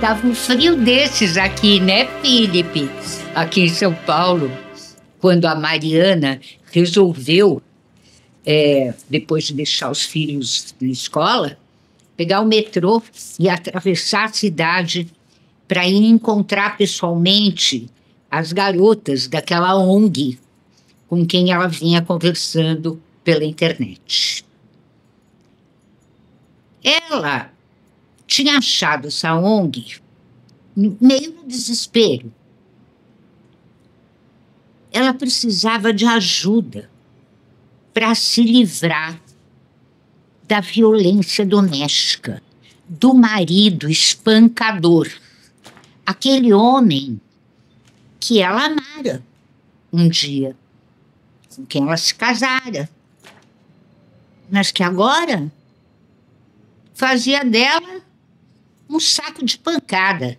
Tava um frio desses aqui, né, Felipe? Aqui em São Paulo, quando a Mariana resolveu, depois de deixar os filhos na escola, pegar o metrô e atravessar a cidade para ir encontrar pessoalmente as garotas daquela ONG com quem ela vinha conversando pela internet. Ela tinha achado essa ONG meio no desespero. Ela precisava de ajuda para se livrar da violência doméstica, do marido espancador, aquele homem que ela amara um dia, com quem ela se casara, mas que agora fazia dela um saco de pancada,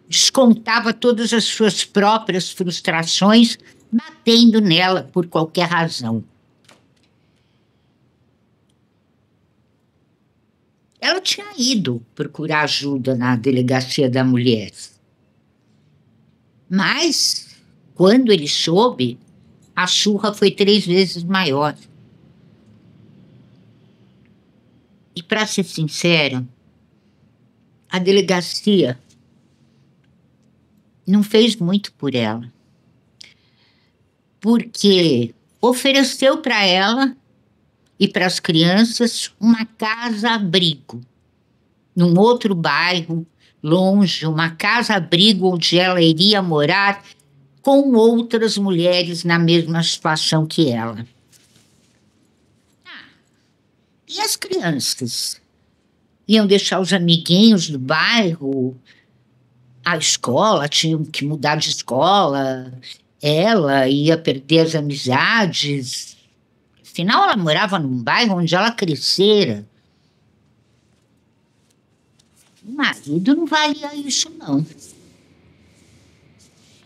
descontava todas as suas próprias frustrações batendo nela por qualquer razão. Ela tinha ido procurar ajuda na delegacia da mulher. Mas, quando ele soube, a surra foi 3 vezes maior. E, para ser sincera, a delegacia não fez muito por ela. Porque ofereceu para ela e para as crianças uma casa-abrigo, num outro bairro, longe, uma casa-abrigo onde ela iria morar com outras mulheres na mesma situação que ela. E as crianças? Iam deixar os amiguinhos do bairro, a escola, tinham que mudar de escola, ela ia perder as amizades. Afinal, ela morava num bairro onde ela crescera. O marido não valia isso, não.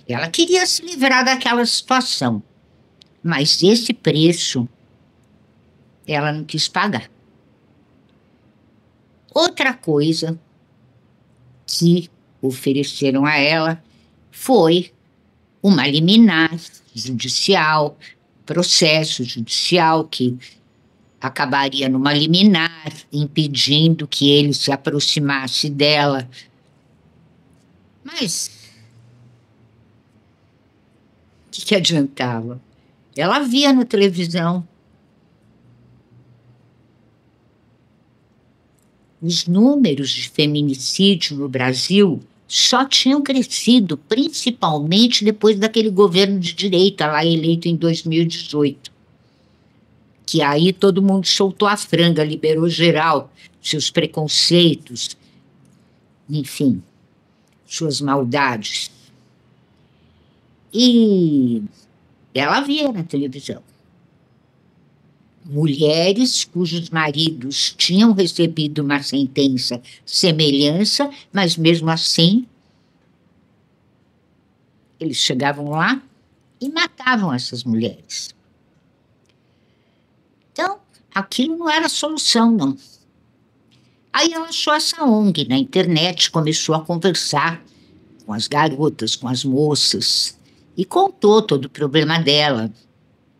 Ela queria se livrar daquela situação, mas esse preço ela não quis pagar. Outra coisa que ofereceram a ela foi uma liminar judicial, processo judicial que acabaria numa liminar impedindo que ele se aproximasse dela. Mas o que adiantava? Ela via na televisão. Os números de feminicídio no Brasil só tinham crescido, principalmente depois daquele governo de direita lá eleito em 2018. Que aí todo mundo soltou a franga, liberou geral, seus preconceitos, enfim, suas maldades. E ela via na televisão mulheres cujos maridos tinham recebido uma sentença semelhança, mas mesmo assim eles chegavam lá e matavam essas mulheres. Então, aquilo não era solução, não. Aí ela achou essa ONG na internet, começou a conversar com as garotas, com as moças, e contou todo o problema dela.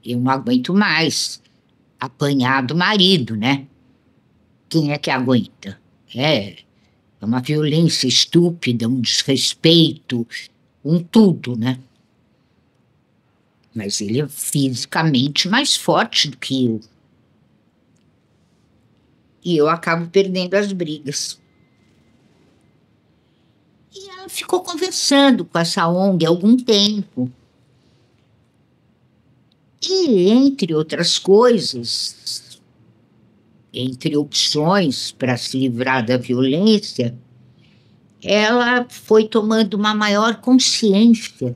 Eu não aguento mais apanhar do marido, né? Quem é que aguenta? É uma violência estúpida, um desrespeito, um tudo, né? Mas ele é fisicamente mais forte do que eu. E eu acabo perdendo as brigas. E ela ficou conversando com essa ONG há algum tempo. E, entre outras coisas, entre opções para se livrar da violência, ela foi tomando uma maior consciência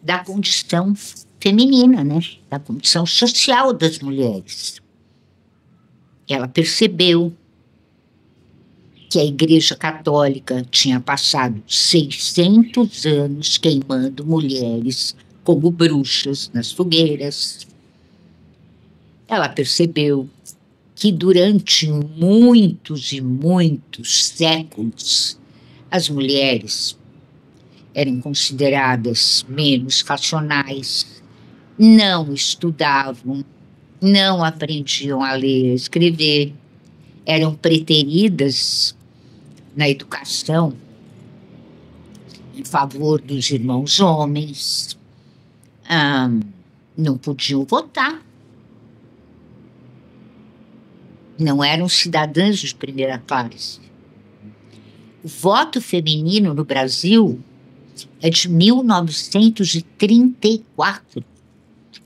da condição feminina, né? Da condição social das mulheres. Ela percebeu que a Igreja Católica tinha passado 600 anos queimando mulheres como bruxas nas fogueiras. Ela percebeu que durante muitos e muitos séculos as mulheres eram consideradas menos racionais, não estudavam, não aprendiam a ler e escrever, eram preteridas na educação em favor dos irmãos homens, não podiam votar, não eram cidadãs de primeira classe. O voto feminino no Brasil é de 1934.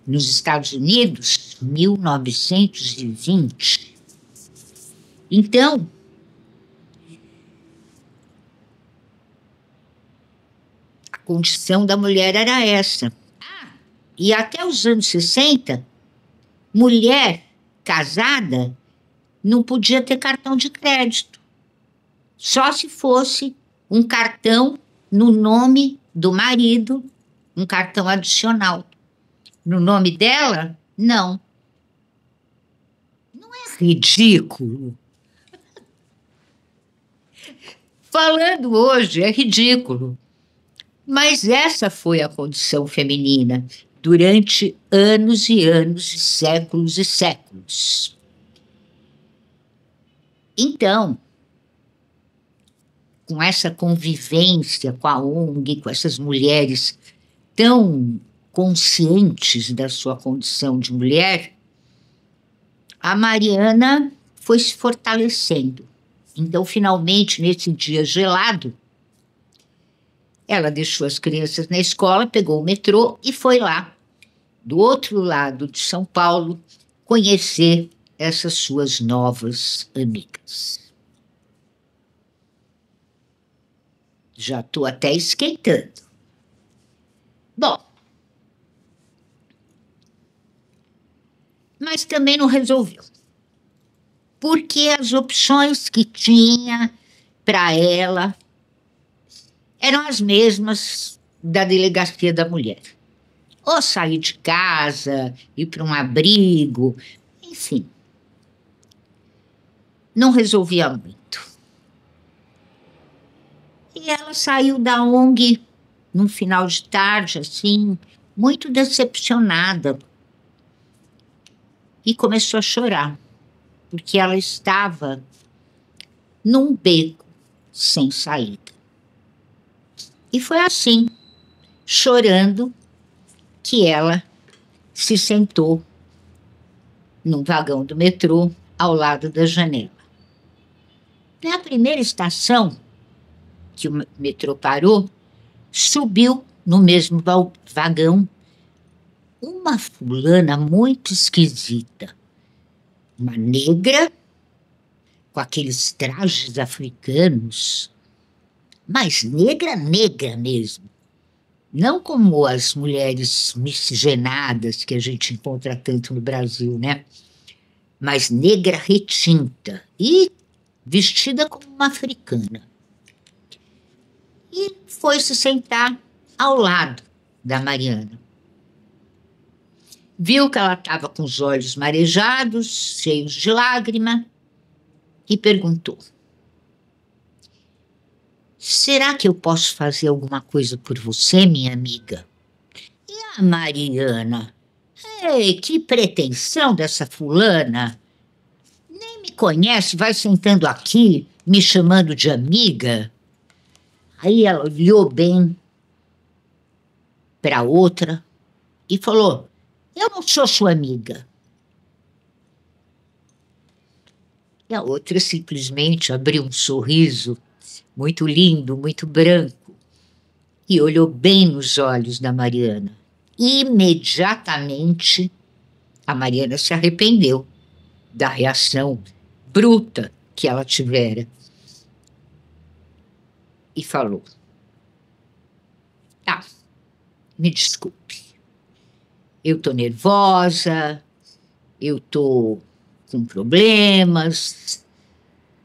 Nos Estados Unidos, 1920. Então, a condição da mulher era essa. E até os anos 60, mulher casada não podia ter cartão de crédito. Só se fosse um cartão no nome do marido, um cartão adicional. No nome dela, não. Não é ridículo? Falando hoje, é ridículo. Mas essa foi a condição feminina durante anos e anos, séculos e séculos. Então, com essa convivência com a ONG, com essas mulheres tão conscientes da sua condição de mulher, a Mariana foi se fortalecendo. Então, finalmente, nesse dia gelado, ela deixou as crianças na escola, pegou o metrô e foi lá, do outro lado de São Paulo, conhecer essas suas novas amigas. Já estou até esquentando. Bom, mas também não resolveu. Porque as opções que tinha para ela eram as mesmas da delegacia da mulher. Ou sair de casa, ir para um abrigo, enfim. Não resolvia muito. E ela saiu da ONG num final de tarde, assim, muito decepcionada. E começou a chorar, porque ela estava num beco sem saída. E foi assim, chorando, que ela se sentou num vagão do metrô ao lado da janela. Na primeira estação que o metrô parou, subiu no mesmo vagão uma fulana muito esquisita. Uma negra, com aqueles trajes africanos, mas negra, negra mesmo. Não como as mulheres miscigenadas que a gente encontra tanto no Brasil, né? Mas negra retinta e vestida como uma africana. E foi se sentar ao lado da Mariana. Viu que ela estava com os olhos marejados, cheios de lágrima, e perguntou: será que eu posso fazer alguma coisa por você, minha amiga? E a Mariana? Ei, que pretensão dessa fulana! Nem me conhece, vai sentando aqui, me chamando de amiga. Aí ela olhou bem para a outra e falou: eu não sou sua amiga. E a outra simplesmente abriu um sorriso muito lindo, muito branco, e olhou bem nos olhos da Mariana. Imediatamente, a Mariana se arrependeu da reação bruta que ela tivera. E falou: me desculpe, eu estou nervosa, eu estou com problemas,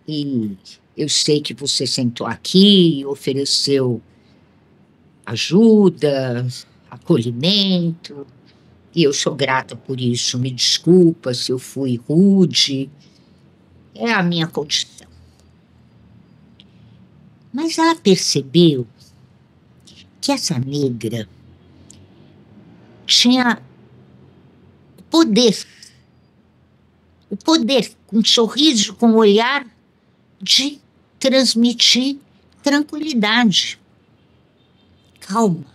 e eu sei que você sentou aqui e ofereceu ajuda, acolhimento, e eu sou grata por isso. Me desculpa se eu fui rude, É a minha condição. Mas ela percebeu que essa negra tinha o poder, com um sorriso, com um olhar, de transmitir tranquilidade, calma.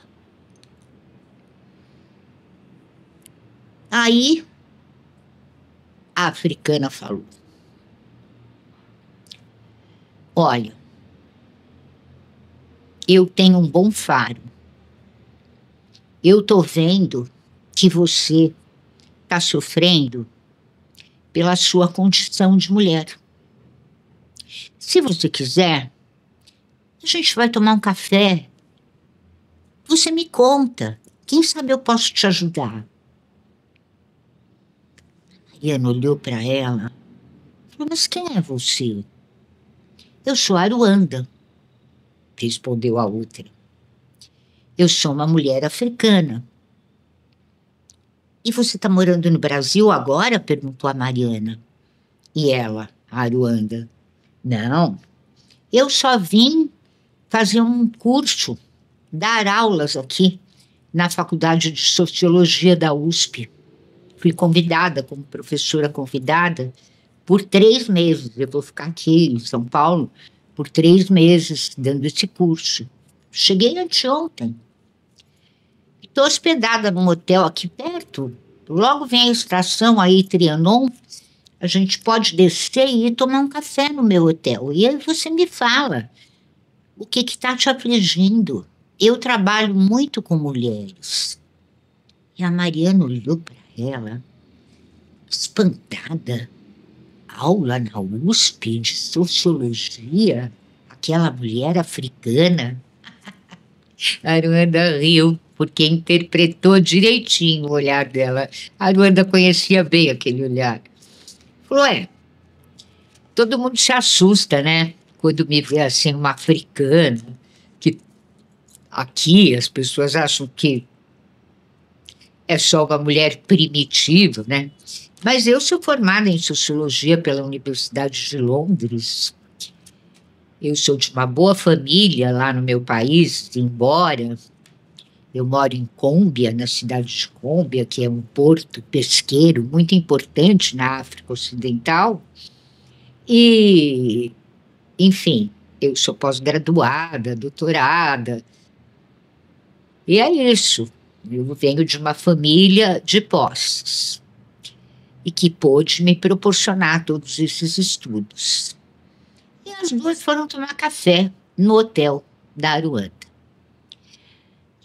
Aí a africana falou: olha, eu tenho um bom faro. Eu estou vendo que você está sofrendo pela sua condição de mulher. Se você quiser, a gente vai tomar um café. Você me conta. Quem sabe eu posso te ajudar. A Mariana olhou para ela e falou: mas quem é você? Eu sou Aruanda, respondeu a outra. Eu sou uma mulher africana. E você está morando no Brasil agora? Perguntou a Mariana. E ela, a Aruanda: não, eu só vim fazer um curso, dar aulas aqui na Faculdade de Sociologia da USP. Fui convidada, como professora convidada, por 3 meses. Eu vou ficar aqui em São Paulo por 3 meses dando esse curso. Cheguei anteontem. Estou hospedada num hotel aqui perto. Logo vem a estação aí, Trianon. A gente pode descer e ir tomar um café no meu hotel. E aí você me fala o que está te afligindo. Eu trabalho muito com mulheres. E a Mariana olhou para ela, espantada. Aula na USP de Sociologia? Aquela mulher africana? A Aruanda riu, porque interpretou direitinho o olhar dela. A Aruanda conhecia bem aquele olhar. Falou: todo mundo se assusta, né? Quando me vê assim, uma africana, que aqui as pessoas acham que é só uma mulher primitiva, né? Mas eu sou formada em Sociologia pela Universidade de Londres. Eu sou de uma boa família lá no meu país, embora eu moro em Cômbia, na cidade de Cômbia, que é um porto pesqueiro muito importante na África Ocidental. E, enfim, eu sou pós-graduada, doutorada. E é isso. Eu venho de uma família de posses e que pôde me proporcionar todos esses estudos. E as duas foram tomar café no hotel da Aruanda.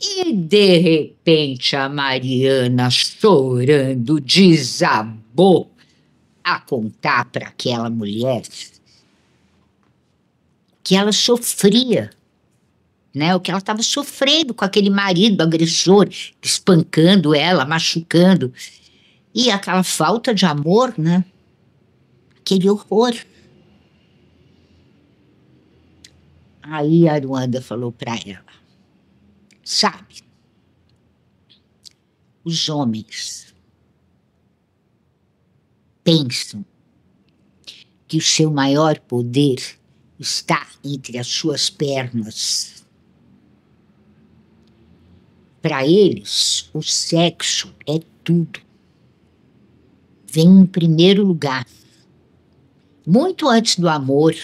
E, de repente, a Mariana, chorando, desabou a contar para aquela mulher que ela sofria, né? O que ela estava sofrendo com aquele marido agressor, espancando ela, machucando. E aquela falta de amor, né? Aquele horror. Aí a Aruanda falou para ela: sabe, os homens pensam que o seu maior poder está entre as suas pernas. Para eles, o sexo é tudo. Vem em primeiro lugar, muito antes do amor.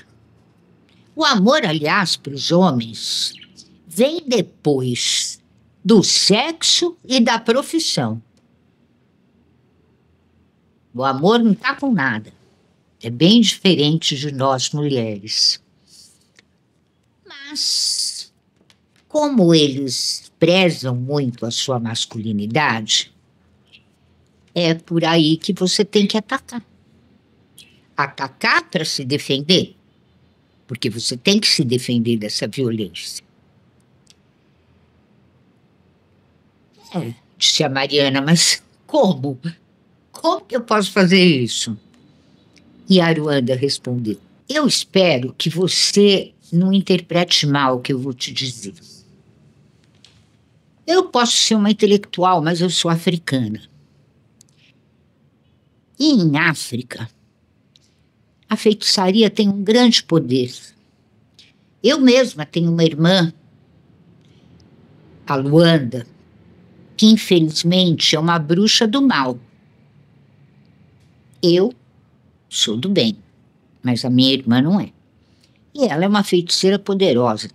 O amor, aliás, para os homens, vem depois do sexo e da profissão. O amor não está com nada. É bem diferente de nós mulheres. Mas, como eles prezam muito a sua masculinidade, é por aí que você tem que atacar. Atacar para se defender, porque você tem que se defender dessa violência. Disse a Mariana: mas como? Como que eu posso fazer isso? E a Aruanda respondeu: eu espero que você não interprete mal o que eu vou te dizer. Eu posso ser uma intelectual, mas eu sou africana. E em África, a feitiçaria tem um grande poder. Eu mesma tenho uma irmã, a Luanda, que infelizmente é uma bruxa do mal. Eu sou do bem, mas a minha irmã não é. E ela é uma feiticeira poderosa.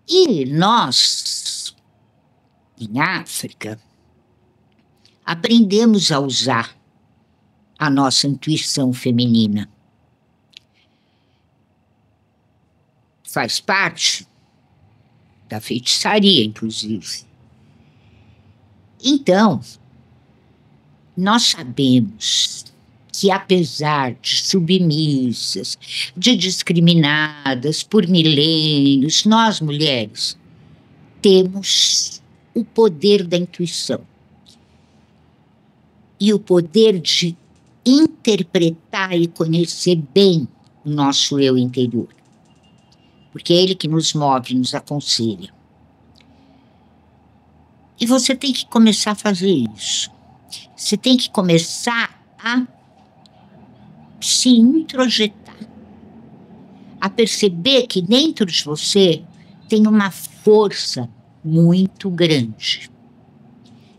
E nós, em África, aprendemos a usar a nossa intuição feminina. Faz parte da feitiçaria, inclusive. Então, nós sabemos que, apesar de submissas, de discriminadas por milênios, nós, mulheres, temos o poder da intuição e o poder de interpretar e conhecer bem o nosso eu interior, porque é ele que nos move, nos aconselha. E você tem que começar a fazer isso. Você tem que começar a se introjetar, a perceber que dentro de você tem uma força muito grande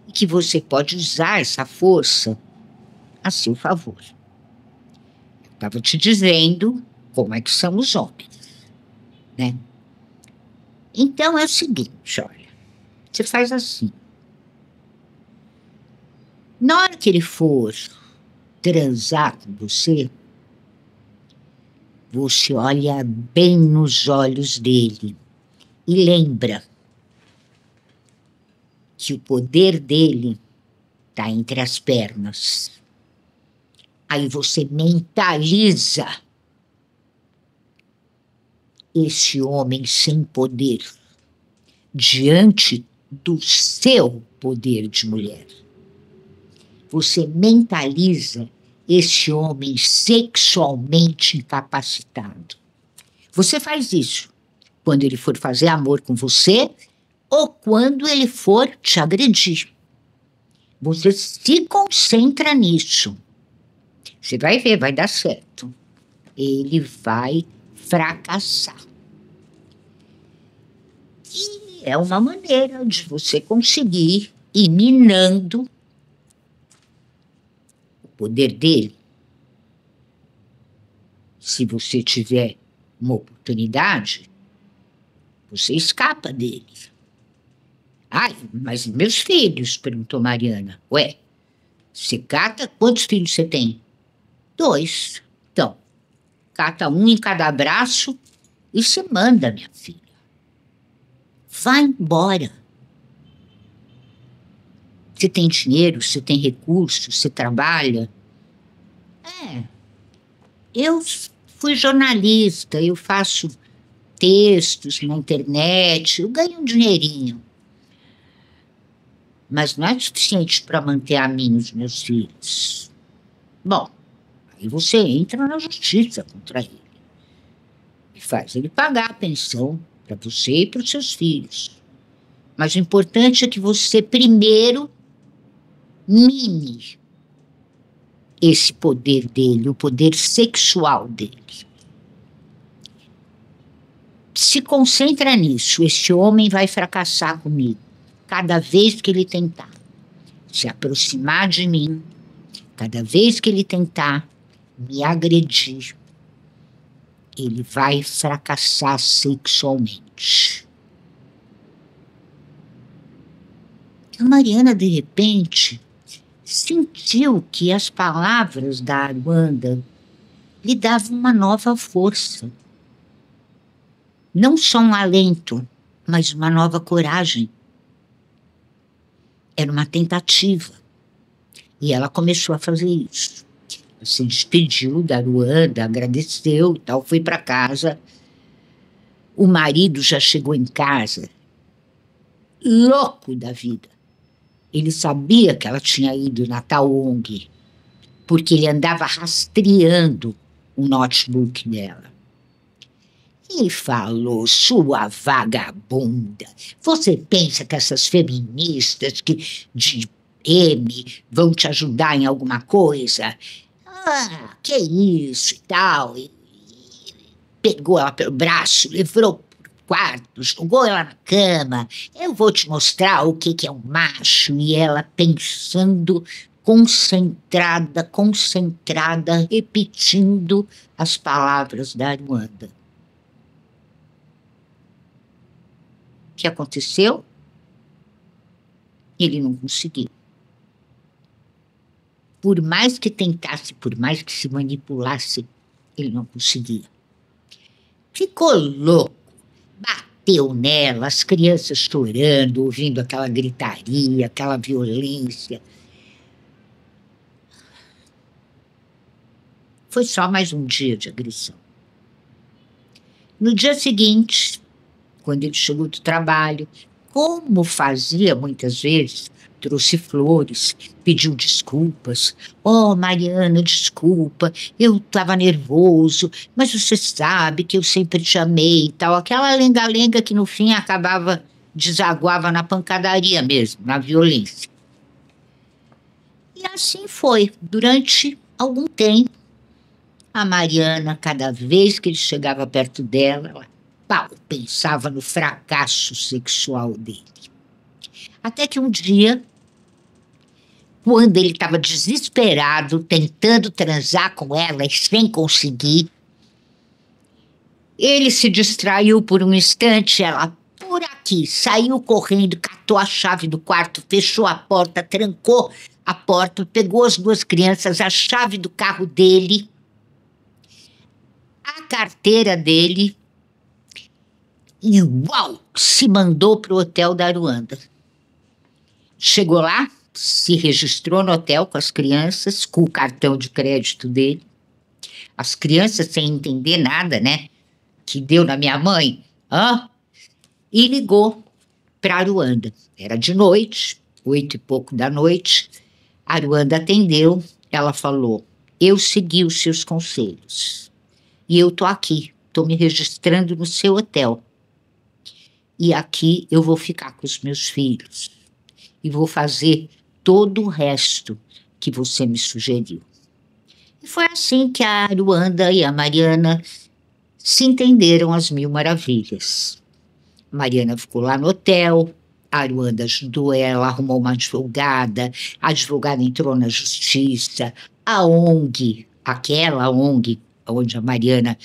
e que você pode usar essa força a seu favor. Eu estava te dizendo como é que são os homens, né? Então é o seguinte, olha, você faz assim. Na hora que ele for transar com você, você olha bem nos olhos dele e lembra que o poder dele está entre as pernas. Aí você mentaliza esse homem sem poder diante do seu poder de mulher. Você mentaliza esse homem sexualmente incapacitado. Você faz isso quando ele for fazer amor com você ou quando ele for te agredir. Você se concentra nisso. Você vai ver, vai dar certo. Ele vai fracassar. E é uma maneira de você conseguir ir minando poder dele. Se você tiver uma oportunidade, você escapa dele. Ai, mas meus filhos, perguntou Mariana. Ué, você cata, quantos filhos você tem? 2. Então, cata um em cada braço e você manda, minha filha. Vai embora. Você tem dinheiro, você tem recursos, você trabalha. Eu fui jornalista, eu faço textos na internet, eu ganho um dinheirinho. Mas não é suficiente para manter a mim e os meus filhos. Bom, aí você entra na justiça contra ele e faz ele pagar a pensão para você e para os seus filhos. Mas o importante é que você primeiro mime esse poder dele, o poder sexual dele. Se concentra nisso. Este homem vai fracassar comigo cada vez que ele tentar se aproximar de mim, cada vez que ele tentar me agredir, ele vai fracassar sexualmente. A Mariana, de repente, sentiu que as palavras da Aruanda lhe davam uma nova força. Não só um alento, mas uma nova coragem. Era uma tentativa. E ela começou a fazer isso. Ela se despediu da Aruanda, agradeceu e tal, foi para casa. O marido já chegou em casa, louco da vida. Ele sabia que ela tinha ido na tal ONG, porque ele andava rastreando o notebook dela. E falou, sua vagabunda, você pensa que essas feministas de M vão te ajudar em alguma coisa? Ah, que isso e tal. E pegou ela pelo braço, levou pro quarto, jogou ela na cama. Eu vou te mostrar o que é um macho. E ela pensando, concentrada, concentrada, repetindo as palavras da Aruanda. O que aconteceu? Ele não conseguiu. Por mais que tentasse, por mais que se manipulasse, ele não conseguia. Ficou louco, bateu nela, as crianças chorando, ouvindo aquela gritaria, aquela violência. Foi só mais um dia de agressão. No dia seguinte, quando ele chegou do trabalho, como fazia muitas vezes, trouxe flores, pediu desculpas. Oh, Mariana, desculpa, eu estava nervoso, mas você sabe que eu sempre te amei e tal. Aquela lenga-lenga que no fim acabava, desaguava na pancadaria mesmo, na violência. E assim foi, durante algum tempo. A Mariana, cada vez que ele chegava perto dela, ela pensava no fracasso sexual dele. Até que um dia, quando ele estava desesperado, tentando transar com ela e sem conseguir, ele se distraiu por um instante, ela, por aqui, saiu correndo, catou a chave do quarto, fechou a porta, trancou a porta, pegou as duas crianças, a chave do carro dele, a carteira dele e, uau, se mandou para o hotel da Aruanda. Chegou lá, se registrou no hotel com as crianças, com o cartão de crédito dele. As crianças sem entender nada, né? Que deu na minha mãe. E ligou para a Aruanda. Era de noite, 8 e pouco da noite. A Aruanda atendeu, ela falou, eu segui os seus conselhos. E eu tô aqui, tô me registrando no seu hotel. E aqui eu vou ficar com os meus filhos. E vou fazer todo o resto que você me sugeriu. E foi assim que a Aruanda e a Mariana se entenderam às mil maravilhas. A Mariana ficou lá no hotel, a Aruanda ajudou ela, arrumou uma advogada, a advogada entrou na justiça, a ONG, aquela ONG onde a Mariana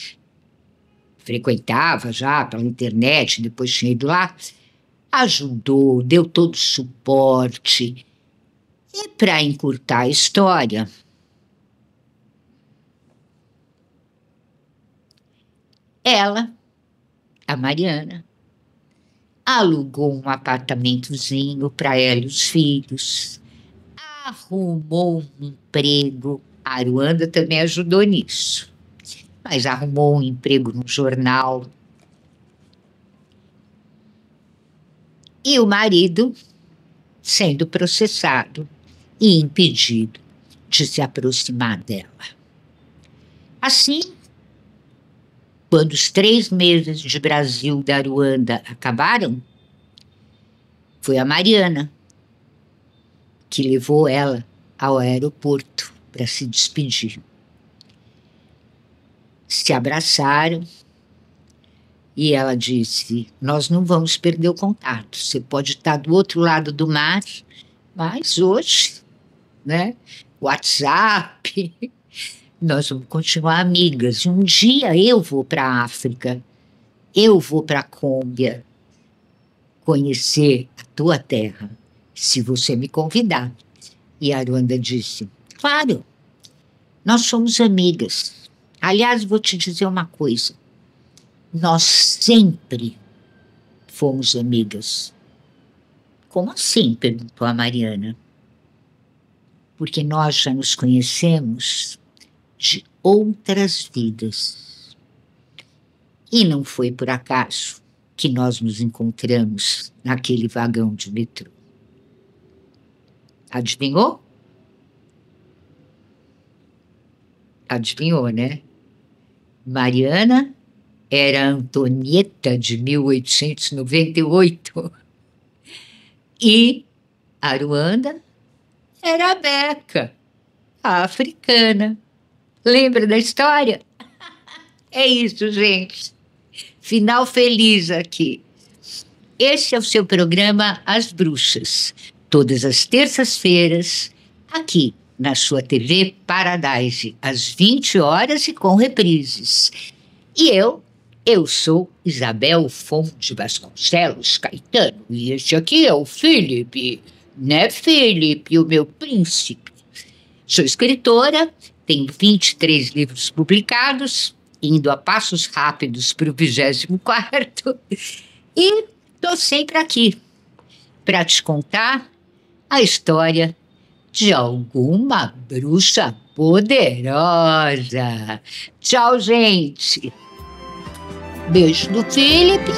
frequentava já pela internet, depois tinha ido lá, ajudou, deu todo o suporte. E para encurtar a história, ela, a Mariana, alugou um apartamentozinho para ela e os filhos, arrumou um emprego. A Aruanda também ajudou nisso, mas arrumou um emprego num jornal. E o marido sendo processado e impedido de se aproximar dela. Assim, quando os 3 meses de Brasil da Aruanda acabaram, foi a Mariana que levou ela ao aeroporto para se despedir. Se abraçaram e ela disse, nós não vamos perder o contato, você pode estar do outro lado do mar, mas hoje, né, WhatsApp, nós vamos continuar amigas. E um dia eu vou para a África, eu vou para a Cômbia conhecer a tua terra, se você me convidar. E a Aruanda disse, claro, nós somos amigas. Aliás, vou te dizer uma coisa, nós sempre fomos amigas. Como assim? Perguntou a Mariana. Porque nós já nos conhecemos de outras vidas. E não foi por acaso que nós nos encontramos naquele vagão de metrô. Adivinhou? Adivinhou, né? Mariana era a Antonieta de 1898 e Aruanda era a Beca, a africana Lembra da história? É isso, gente. Final feliz aqui. Esse é o seu programa As Bruxas, todas as terças-feiras, aqui na sua TV Paradise, às 20 horas e com reprises. E eu sou Isabel Fonte Vasconcelos Caetano, e este aqui é o Felipe, né, Felipe, o meu príncipe. Sou escritora, tenho 23 livros publicados, indo a passos rápidos para o 24º, e estou sempre aqui para te contar a história de alguma bruxa poderosa. Tchau, gente! Beijo do Felipe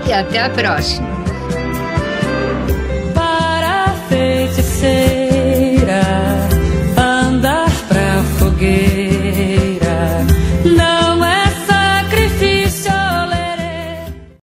e até a próxima!